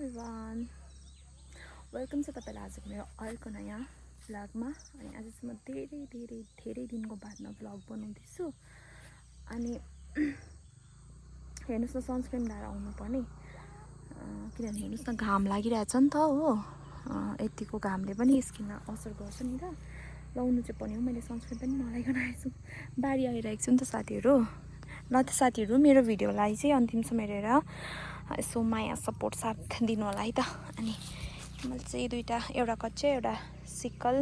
Everyone welcome छ तपाईलाई आजको मेरो अर्को नयाँ भ्लगमा। अनि आज चाहिँ म धेरै दिनको बादमा भ्लग बनाउँदैछु। अनि हेर्नुस् न सनस्क्रिन लगाएर आउनुपर्ने, किनभने हेर्नुस् न घाम लागिरहेछ नि त हो। यतिको घामले पनि स्किनमा असर गर्छ नि त। लाउनु चाहिँ पर्ने हो। मैले सनस्क्रिन पनि नलाइकन आएछु, बारी आइरहेको छु नि त साथीहरू। ल त साथीहरू, मेरो भिडियोलाई चाहिँ अन्तिमसम्म हेरेर यसो माया सपोर्ट साथ दिनु होला है त। अनि मैले चाहिँ दुईवटा, एउटा कच्चे एउटा सिक्कल,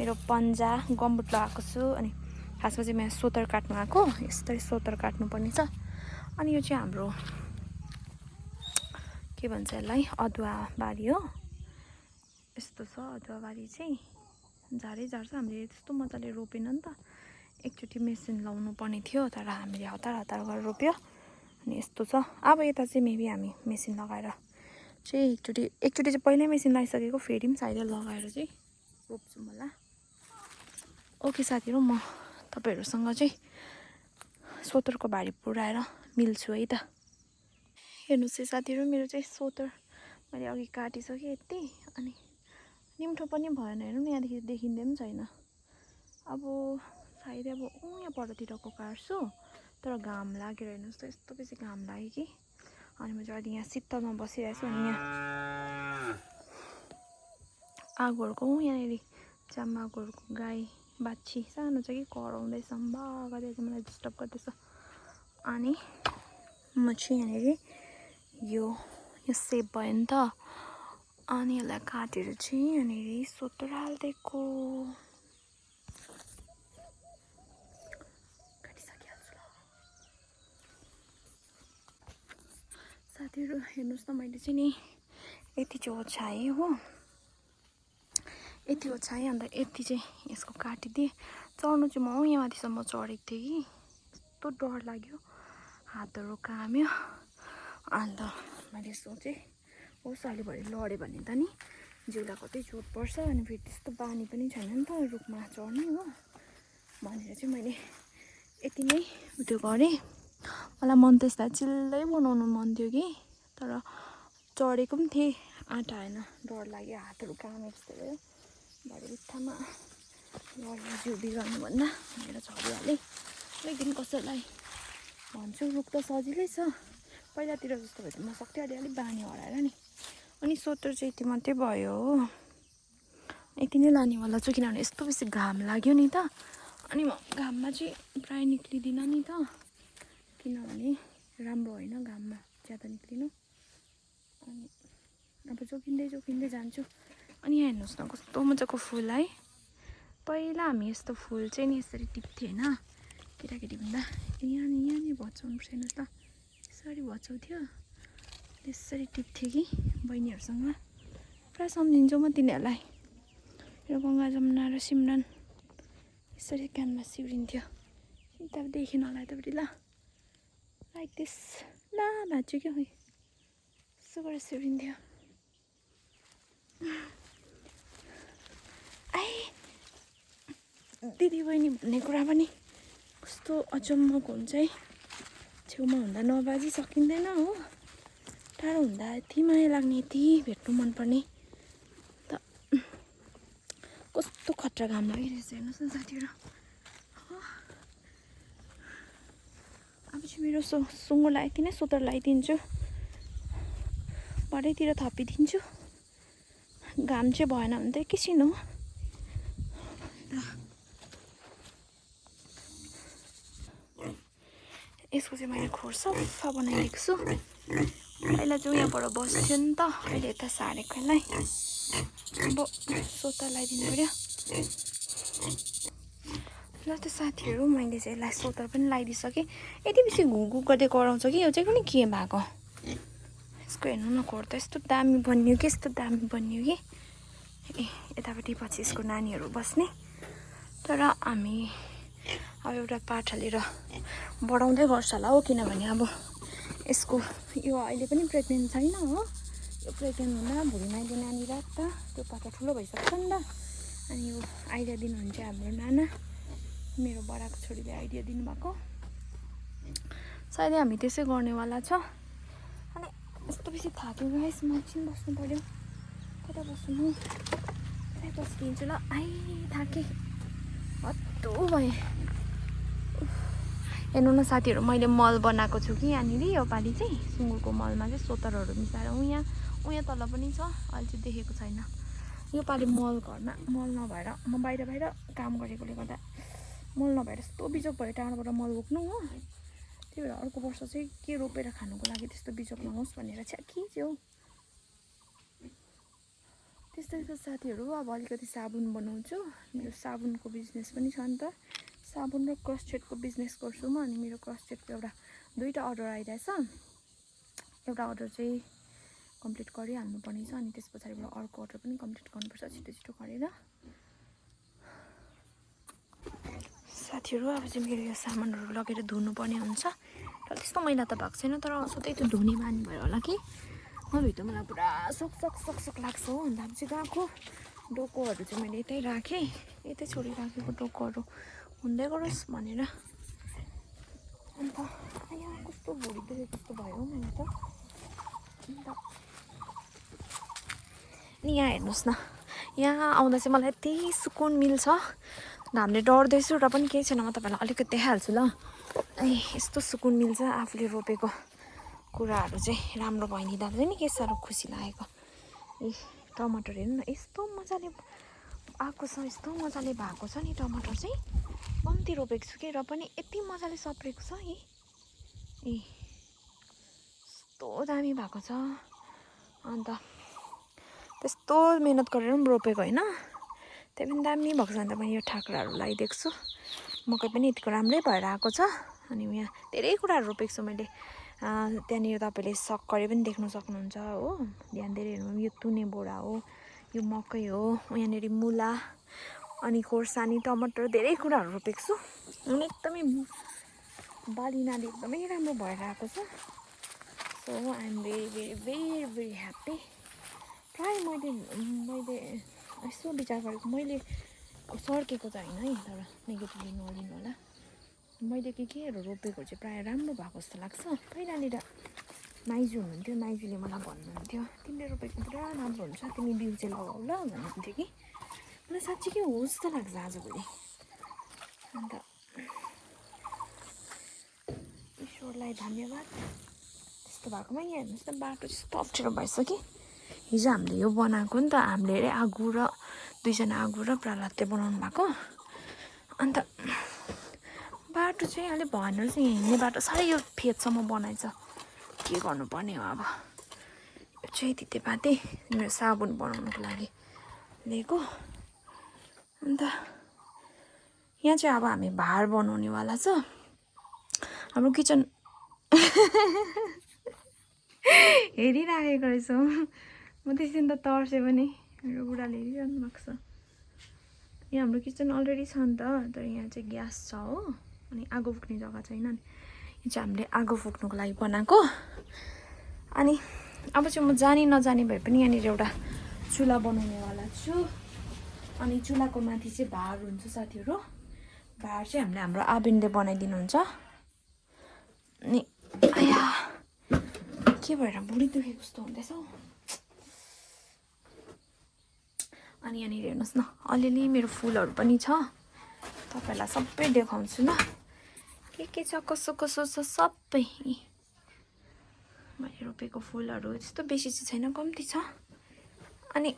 मेरो पन्जा गम्बुट लगाएको छु। अनि खासमा चाहिँ मेरो सोतर काट्नु आएको, यस्तै सोतर काट्नुपर्ने छ। अनि यो चाहिँ हाम्रो के भन्छ यसलाई, अदुवा बारी हो। यस्तो छ अदुवा बारी चाहिँ, झारै झार्छ। हामीले त्यस्तो मजाले रोपेन नि त, एकचोटि मेसिन लाउनु पर्ने थियो, तर हामीले हतार गरेर रोप्यो। अनि यस्तो छ। अब यता चाहिँ मेबी हामी मेसिन लगाएर चाहिँ एकचोटि चाहिँ पहिल्यै मेसिन लगाइसकेको, फेरि पनि सायद लगाएर चाहिँ रोप्छौँ होला। ओके साथीहरू, म तपाईँहरूसँग चाहिँ सोतरको भारी पुऱ्याएर मिल्छु है त। हेर्नुहोस् है साथीहरू, मेरो चाहिँ सोतर मैले अघि काटिसकेँ यति। अनि निम्ठो पनि भएन, हेर्नु न, यहाँदेखि देखिँदै पनि छैन। अब सायद अब यहाँ परतिरको काट्छु, तर घाम लागेर हेर्नुहोस् त, यस्तो बेसी घाम लाग्यो कि। अनि म चाहिँ अहिले यहाँ शीतलमा बसिरहेको छु। अनि यहाँ आगोहरूको यहाँनिर चामागोहरूको गाई बाछी सानो छ कि, कराउँदैछ, बा गर्दैछ, मलाई डिस्टर्ब गर्दैछ। अनि म चाहिँ यहाँनिर यो सेप भयो नि त। अनि यसलाई काटेर चाहिँ यहाँनिर सोतर हालिदिएको। साथीहरू हेर्नुहोस् न, मैले चाहिँ नि यति चाहिँ ओछ्याएँ हो, यति ओछ्याएँ। अन्त यति चाहिँ यसको काटिदिएँ। चढ्नु चाहिँ म यहाँ माथिसम्म चढेको थिएँ कि, यस्तो डर लाग्यो, हातहरू काम्यो। अन्त मैले सोचेँ होस् अहिले भरे लड्यो भने त नि जिउलाई कतै चोट पर्छ। अनि फेरि त्यस्तो बानी पनि छैन नि त रुखमा चढ्ने हो भनेर चाहिँ मैले यति नै त्यो गरेँ। मलाई मन त यस्ता चिल्लै बनाउनु मन थियो कि, तर चढेको पनि थिएँ, आँट आएन, डर लाग्यो, हातहरू कामे जस्तो भयो। भरे बित्थामा लडेर जिउ बिगार्नु भन्दा भनेर छोडिहालेँ। अलिक दिन कसैलाई भन्छु, रुख त सजिलै छ, पहिलातिर जस्तो भए त म सक्थेँ, अलिक बानी हराएर नि। अनि सोतर चाहिँ यति मात्रै भयो हो, यति नै लानेवाला छु, किनभने यस्तो बेसी घाम लाग्यो नि त। अनि म घाममा चाहिँ प्रायः निक्लिदिनँ नि त, किनभने राम्रो होइन घाममा ज्यादा निक्लिनु। अनि अब जोगिँदै जान्छु। अनि यहाँ हेर्नुहोस् न, कस्तो मजाको फुल है। पहिला हामी यस्तो फुल चाहिँ नि यसरी टिप्थ्यो होइन, केटाकेटी भन्दा। यहाँनिर भचाउनुपर्छ, हेर्नुहोस् त, यसरी भचाउँथ्यो, त्यसरी टिप्थ्यो कि बहिनीहरूसँग। पुरा सम्झिन्छु म तिनीहरूलाई। यो गङ्गा जमुना र सिमरन यसरी कानमा सिउरिन्थ्यो। त्यहाँदेखि होला यतापट्टि, ल लाइक दिस, ला भाँच्यो क्या, यसो गरेर सिउरिन्थ्यो। दिदी बहिनी भन्ने कुरा पनि कस्तो अचम्मको हुन्छ है। छेउमा हुँदा नबाजी सकिँदैन हो, टाढो हुँदा यति माया लाग्ने, यति भेट्नु मनपर्ने। त कस्तो खतरा घाम लागिरहेछ हेर्नुहोस् न साथीहरू। अब चाहिँ मेरो सुँगुरलाई यति नै सोतर लगाइदिन्छु, भरेतिर थपिदिन्छु। घाम चाहिँ भएन भने त एकैछिन हो। यसको चाहिँ मैले खोर सफा बनाइदिएको छु। पहिला चाहिँ यहाँबाट बस्थ्यो नि त, अहिले यता सारेको यसलाई। अब सोतर लगाइदिनु पऱ्यो। ल त साथीहरू, मैले चाहिँ यसलाई सोतर पनि लगाइदिइसकेँ। यति बेसी घुघु गर्दै कराउँछ कि, यो चाहिँ कुनै के भएको। यसको हेर्नु न, खोर त यस्तो दामी बनियो कि, यस्तो दामी बनियो कि। यतापट्टि पछि यसको नानीहरू बस्ने। तर हामी अब एउटा पाठ हालेर बढाउँदै गर्छ होला हो, किनभने अब यसको यो अहिले पनि प्रेग्नेन्ट छैन हो। यो प्रेग्नेन्ट हुँदा भुँडी माइली नानी राख्दा त्यो पाठा ठुलो भइसक्छ नि त। अनि यो आइडिया दिनुहुन्छ हाम्रो नाना, मेरो बडाको छोरीले आइडिया दिनुभएको। सायदै हामी त्यसै गर्नेवाला छ। अनि यस्तो बेसी थाक्यो गाइस म एकछिन बस्नु पर्यो कता बस्नु म कतै बस्किन्छु ल आइ थाकेँ हत्तु भएँ हेर्नु न साथीहरू मैले मल बनाएको छु कि यहाँनिर योपालि चाहिँ सुँगुरको मलमा चाहिँ सोतरहरू मिसाएर उहाँ तल पनि छ अहिले चाहिँ देखेको छैन योपालि मल घरमा मल नभएर म बाहिर काम गरेकोले गर्दा मल नभएर यस्तो बिजोक भयो टाढोबाट मल बोक्नु हो त्यही भएर अर्को वर्ष चाहिँ के रोपेर खानुको लागि त्यस्तो बिजोक नहोस् भनेर छ्याक्की चाहिँ हो त्यस्तै त साथीहरू अब अलिकति साबुन बनाउँछु मेरो साबुनको बिजनेस पनि छ नि त साबुन र क्रसचेटको बिजनेस गर्छु म अनि मेरो क्रसचेटको दुईवटा अर्डर आइरहेछ एउटा अर्डर चाहिँ कम्प्लिट गरिहाल्नुपर्ने छ अनि त्यस पछाडिबाट अर्को अर्डर पनि कम्प्लिट गर्नुपर्छ छिटो गरेर साथीहरू अब चाहिँ मेरो यो सामानहरू लगेर धुनुपर्ने हुन्छ र त्यस्तो मैला त भएको छैन तर सधैँ त्यो धुने बानी भयो होला कि नभए त मलाई पुरा सक लाग्छ हो अन्त अब चाहिँ गएको डोकोहरू चाहिँ मैले यतै राखेँ यतै छोडिराखेको डोकोहरू हुँदै गरोस् भनेर अन्त यहाँ कस्तो भुँडी दुखे कस्तो भयो मैले त अन्त नि यहाँ हेर्नुहोस् न यहाँ आउँदा चाहिँ मलाई यति सुकुन मिल्छ हामीले डढ्दैछु र पनि केही छैन म तपाईँलाई अलिकति देखाइहाल्छु ल यस्तो सुकुन मिल्छ आफूले रोपेको कुराहरू चाहिँ राम्रो भइदिँदा चाहिँ नि के साह्रो खुसी लागेको टमाटर हेर्नु न यस्तो मजाले आएको छ यस्तो मजाले भएको छ नि टमाटर चाहिँ कम्ती रोपेको छु कि र पनि यति मजाले सप्रेको छ यस्तो दामी भएको छ अन्त त्यस्तो मेहनत गरेर पनि रोपेको होइन त्यही पनि दामी भएको छ अन्त मैले यो ठाक्राहरू लगाइदिएको छु मकै पनि यतिको राम्रै भएर आएको छ अनि यहाँ धेरै कुराहरू रोपेको छु मैले त्यहाँनिर तपाईँले सक्करी पनि देख्न सक्नुहुन्छ हो ध्यान दिएर हेर्नु यो तुने बोरा हो यो मकै हो यहाँनिर मुला अनि खोर्सानी टमाटर धेरै कुराहरू रोपेको छु अनि एकदमै बाली नाली एकदमै राम्रो भएर आएको छ so I am very happy प्रायः मैले यसो विचार गरेको मैले सर्केको त होइन है तर नेगेटिभली नलिनु होला मैले केहरू रोपेको चाहिँ प्रायः राम्रो भएको जस्तो लाग्छ पहिलानिर माइजू हुनुहुन्थ्यो माइजूले मलाई भन्नुहुन्थ्यो तिमीले रोपेको पुरा राम्रो हुन्छ तिमी बिउ चाहिँ लगाऊ ल भन्नुहुन्थ्यो कि मलाई साँच्चीकै हो जस्तो लाग्छ आजभोलि अन्त ईश्वरलाई धन्यवाद त्यस्तो भएकोमा यहाँ हेर्नुहोस् न बाटो त्यस्तो अप्ठ्यारो भएछ कि हिजो हामीले यो बनाएको नि त हामीले आगो र दुईजना आगो र प्रहलादले बनाउनु भएको अन्त बाटो चाहिँ अलिक भएन रहेछ यहाँ हिँड्ने बाटो साह्रै यो फेदसम्म बनाएछ के गर्नुपर्ने हो अब यो चाहिँ तितेपाती मेरो साबुन बनाउनुको लागि लिएको अन्त यहाँ चाहिँ अब हामी भार बनाउनेवाला छ हाम्रो किचन हेरिराखेको रहेछौँ म त्यसरी त तर्सेँ पनि मेरो बुढाले हेरिरहनु भएको छ यहाँ हाम्रो किचन अलरेडी छ नि त तर यहाँ चाहिँ ग्यास छ हो अनि आगो फुक्ने जग्गा छैन नि यो चाहिँ हामीले आगो फुक्नुको लागि बनाएको अनि अब चाहिँ म जानी नजानी भए पनि यहाँनिर एउटा चुल्हा बनाउनेवाला छु अनि चुल्हाको माथि चाहिँ भार हुन्छ साथीहरू भार चाहिँ हामीले हाम्रो आबेनले बनाइदिनुहुन्छ अनि आया के भएर बुढी दुखेको जस्तो हुँदैछ हौ अनि यहाँनिर हेर्नुहोस् न अलिअलि मेरो फुलहरू पनि छ तपाईँलाई सबै देखाउँछु ल के छ कसो छ सबै मैले रोपेको फुलहरू त्यस्तो बेसी चाहिँ छैन कम्ती छ अनि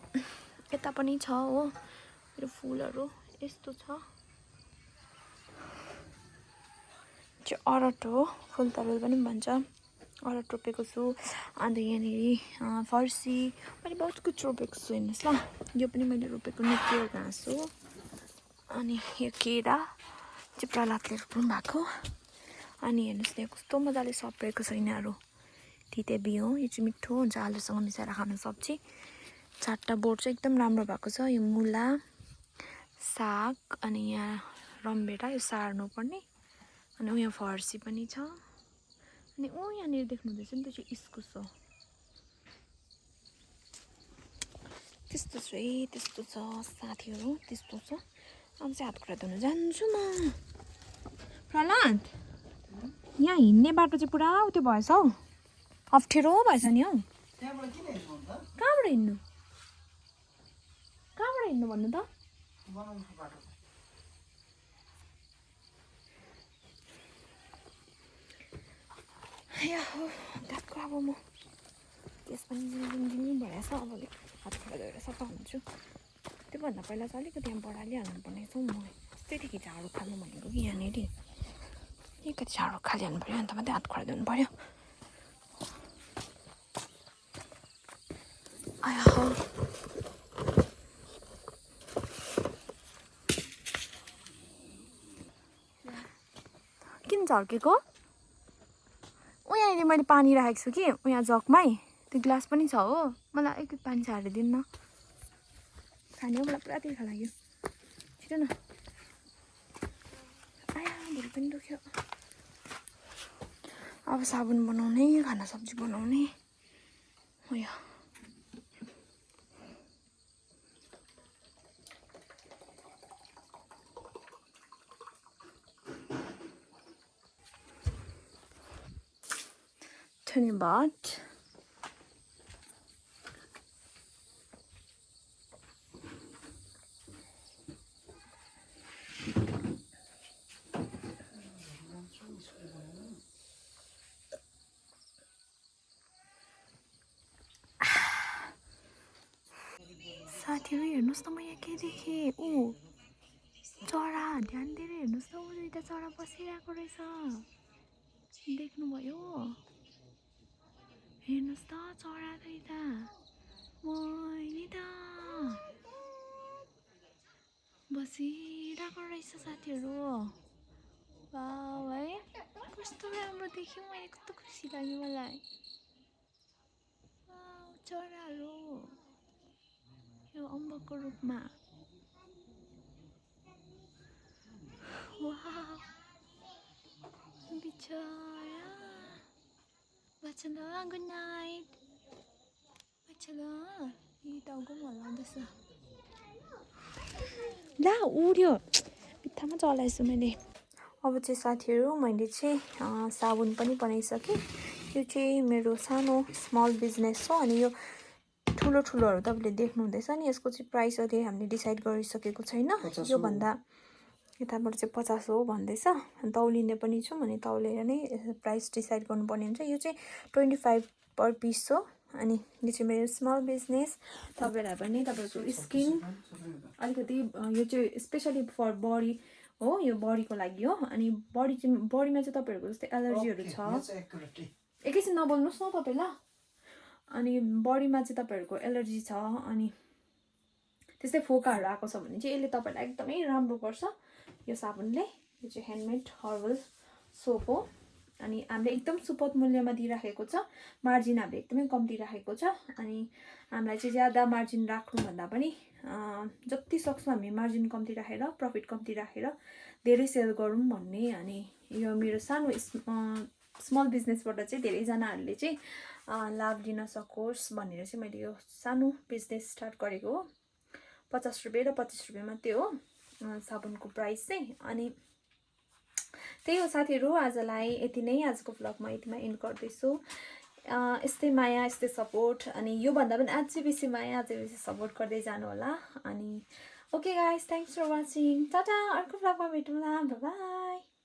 यता पनि छ हो मेरो फुलहरू यस्तो छ चाहिँ अरट हो फुल तरुल पनि भन्छ अरट रोपेको छु अन्त यहाँनिर फर्सी मैले बहुत कुछ रोपेको छु हेर्नुहोस् ल यो पनि मैले रोपेको निकै घाँस हो अनि यो केरा चाहिँ प्रहलादले रोप्नु भएको अनि हेर्नुहोस् न कस्तो मजाले सप्रेको छ यिनीहरू तिते बिउ यो चाहिँ मिठो हुन्छ आलुसँग मिसाएर खानु सब्जी चारवटा बोट चाहिँ एकदम राम्रो भएको छ यो मुला साग अनि यहाँ रमभेडा यो सार्नु पर्ने अनि यहाँ फर्सी पनि छ अनि यहाँनिर देख्नुहुँदैछ नि त्यो चाहिँ इस्कुस हो त्यस्तो छ साथीहरू त्यस्तो छ अब चाहिँ हात खुट्टा धुन जान्छु म प्रहलाद यहाँ हिँड्ने बाटो चाहिँ पुरा उत्यो भएछ हौ अप्ठ्यारो भएछ नि हौ कहाँबाट हिँड्नु भन्नु त ट्याक्क अब म त्यस पनि जिङ भइरहेछ अब हात खुट्टा धोएर सफा हुन्छु त्योभन्दा पहिला चाहिँ अलिकति यहाँ बढालिहाल्नु पर्ने छ म अस्तिदेखि झाडु खानु भनेको कि यहाँनिर एकति झाडु खालिहाल्नु पऱ्यो अन्त मात्रै हात खुट्टा धुनु पऱ्यो किन झर्केको यहाँ मैले पानी राखेको छु कि यहाँ जगमै त्यो ग्लास पनि छ हो मलाई एक पानी छाडेर दिन्न खाने हो मलाई पुरा तिर्खा लाग्यो छिटो न भुँडी पनि दुख्यो अब साबुन बनाउने खाना सब्जी बनाउने हो यो धन्यवाद साथीहरू हेर्नुहोस् न म यहाँ के देखेँ चरा ध्यान दिएर हेर्नुहोस् न दुईटा चरा बसिरहेको रहेछ देख्नुभयो हेर्नुहोस् त चरा दुईटा मैनी त बसिरहेको रहेछ साथीहरू वाउ है कस्तो राम्रो देख्यो मैले कस्तो खुसी लाग्यो मलाई चराहरू यो अम्बकको रूपमा वाउ बिचरा बच्चा गुड नाइट बच्चा यी टाउको हल्लाउँदैछ ला उड्यो बित्थामा चलाएछु मैले अब चाहिँ साथीहरू मैले चाहिँ साबुन पनि बनाइसकेँ यो चाहिँ मेरो सानो स्मल बिजनेस हो अनि यो ठुलोहरू तपाईँले देख्नुहुँदैछ नि यसको चाहिँ प्राइस अहिले हामीले डिसाइड गरिसकेको छैन योभन्दा यताबाट चाहिँ 50 हो भन्दैछ तौलिने पनि छु अनि तौलेर नै प्राइस डिसाइड गर्नुपर्ने हुन्छ यो चाहिँ 25 पर पिस हो अनि यो चाहिँ मेरो स्मल बिजनेस तपाईँलाई पनि तपाईँको स्किन अलिकति यो चाहिँ स्पेसली फर बडी हो यो बडीको लागि हो अनि बडीमा चाहिँ तपाईँहरूको जस्तै एलर्जीहरू छ एकैछिन नबोल्नुहोस् न तपाईँ ल अनि बडीमा चाहिँ तपाईँहरूको एलर्जी छ अनि त्यस्तै फोकाहरू आएको छ भने चाहिँ यसले तपाईँलाई एकदमै राम्रो गर्छ यो साबुनले यो चाहिँ ह्यान्डमेड हर्बल सोप हो अनि हामीले एकदम सुपथ मूल्यमा दिइराखेको छ मार्जिन हामीले एकदमै कम्ती राखेको छ अनि हामीलाई चाहिँ ज्यादा मार्जिन राख्नुभन्दा पनि जति सक्छौँ हामी मार्जिन कम्ती राखेर प्रफिट कम्ती राखेर धेरै सेल गरौँ भन्ने अनि यो मेरो सानो स्मल बिजनेसबाट चाहिँ धेरैजनाहरूले चाहिँ लाभ लिन सकोस् भनेर चाहिँ मैले यो सानो बिजनेस स्टार्ट गरेको हो 50 रुपियाँ र 25 रुपियाँ मात्रै हो साबुनको प्राइस चाहिँ अनि त्यही हो साथीहरू आजलाई यति नै आजको भ्लगमा यतिमा एन्ड गर्दैछु यस्तै माया यस्तै सपोर्ट अनि योभन्दा पनि अझै बेसी माया अझै बेसी सपोर्ट गर्दै जानु होला अनि okay guys thanks for watching tata अर्को भ्लगमा भेटौँला बाइ बाइ